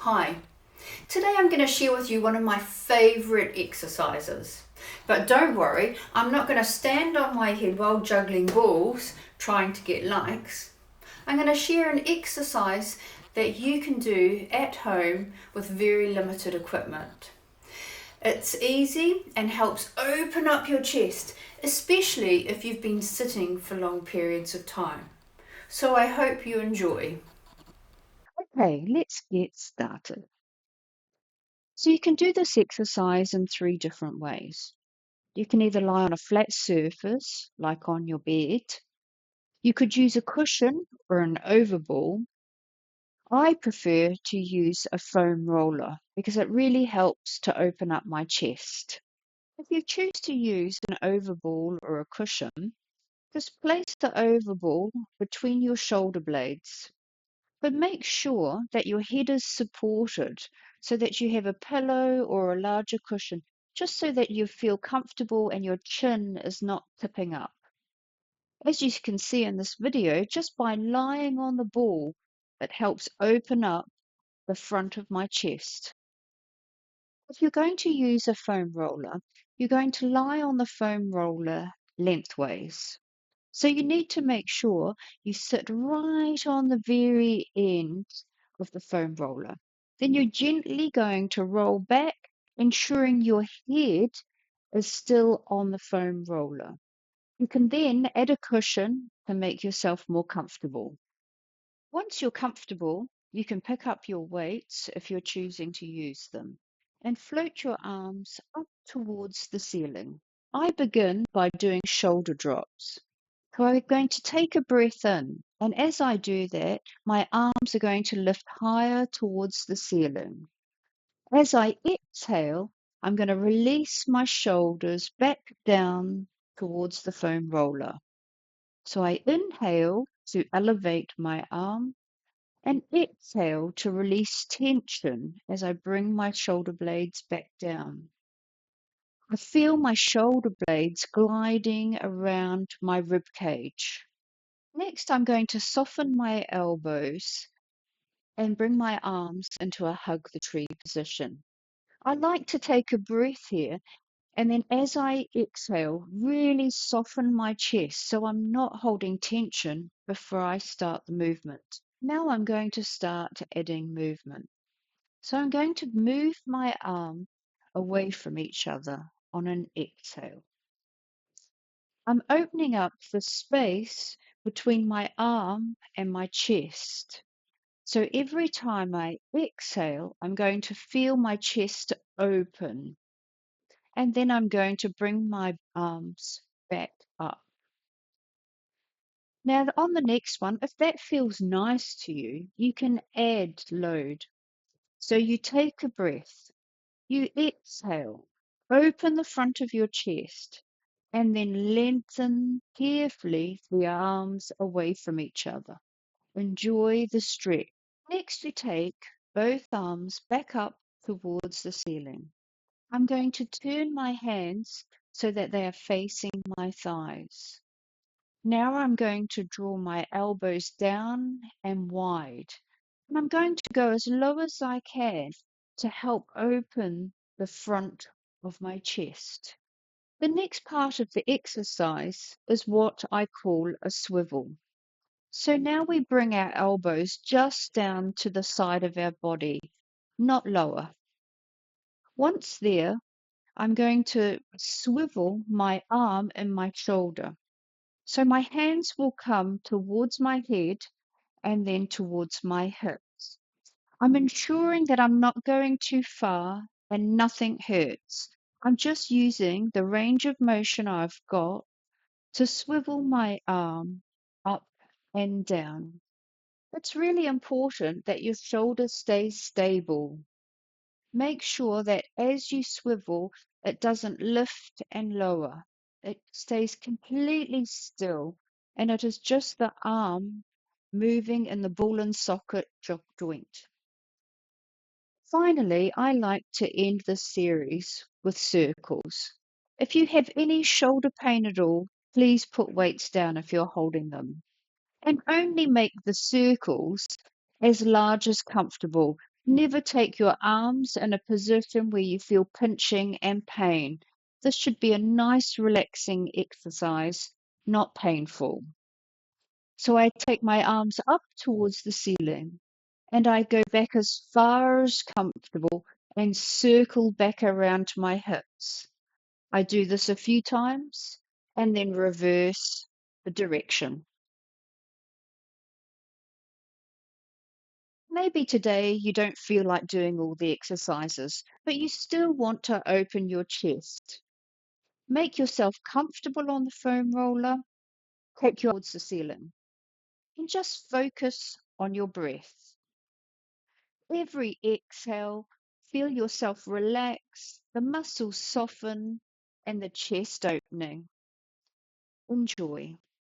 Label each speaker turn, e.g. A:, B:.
A: Hi, today I'm going to share with you one of my favourite exercises. But don't worry, I'm not going to stand on my head while juggling balls trying to get likes. I'm going to share an exercise that you can do at home with very limited equipment. It's easy and helps open up your chest, especially if you've been sitting for long periods of time. So I hope you enjoy.
B: Okay, let's get started. So you can do this exercise in three different ways. You can either lie on a flat surface, like on your bed. You could use a cushion or an overball. I prefer to use a foam roller because it really helps to open up my chest. If you choose to use an overball or a cushion, just place the overball between your shoulder blades. But make sure that your head is supported so that you have a pillow or a larger cushion, just so that you feel comfortable and your chin is not tipping up. As you can see in this video, just by lying on the ball, it helps open up the front of my chest. If you're going to use a foam roller, you're going to lie on the foam roller lengthways. So you need to make sure you sit right on the very end of the foam roller. Then you're gently going to roll back, ensuring your head is still on the foam roller. You can then add a cushion to make yourself more comfortable. Once you're comfortable, you can pick up your weights if you're choosing to use them and float your arms up towards the ceiling. I begin by doing shoulder drops. So I'm going to take a breath in, and as I do that, my arms are going to lift higher towards the ceiling. As I exhale, I'm going to release my shoulders back down towards the foam roller. So I inhale to elevate my arm and exhale to release tension as I bring my shoulder blades back down. I feel my shoulder blades gliding around my rib cage. Next, I'm going to soften my elbows and bring my arms into a hug the tree position. I like to take a breath here, and then as I exhale, really soften my chest so I'm not holding tension before I start the movement. Now I'm going to start adding movement. So I'm going to move my arm away from each other on an exhale. I'm opening up the space between my arm and my chest. So every time I exhale, I'm going to feel my chest open. And then I'm going to bring my arms back up. Now, on the next one, if that feels nice to you, you can add load. So you take a breath, you exhale, open the front of your chest, and then lengthen carefully the arms away from each other. Enjoy the stretch. Next, we take both arms back up towards the ceiling. I'm going to turn my hands so that they are facing my thighs. Now I'm going to draw my elbows down and wide. And I'm going to go as low as I can to help open the front of my chest. The next part of the exercise is what I call a swivel. So now we bring our elbows just down to the side of our body, not lower. Once there, I'm going to swivel my arm and my shoulder. So my hands will come towards my head and then towards my hips. I'm ensuring that I'm not going too far and nothing hurts. I'm just using the range of motion I've got to swivel my arm up and down. It's really important that your shoulder stays stable. Make sure that as you swivel, it doesn't lift and lower. It stays completely still, and it is just the arm moving in the ball and socket joint. Finally, I like to end this series with circles. If you have any shoulder pain at all, please put weights down if you're holding them. And only make the circles as large as comfortable. Never take your arms in a position where you feel pinching and pain. This should be a nice, relaxing exercise, not painful. So I take my arms up towards the ceiling and I go back as far as comfortable and circle back around to my hips. I do this a few times and then reverse the direction. Maybe today you don't feel like doing all the exercises, but you still want to open your chest. Make yourself comfortable on the foam roller, take your towards the ceiling, and just focus on your breath. Every exhale, feel yourself relax, the muscles soften, and the chest opening. Enjoy.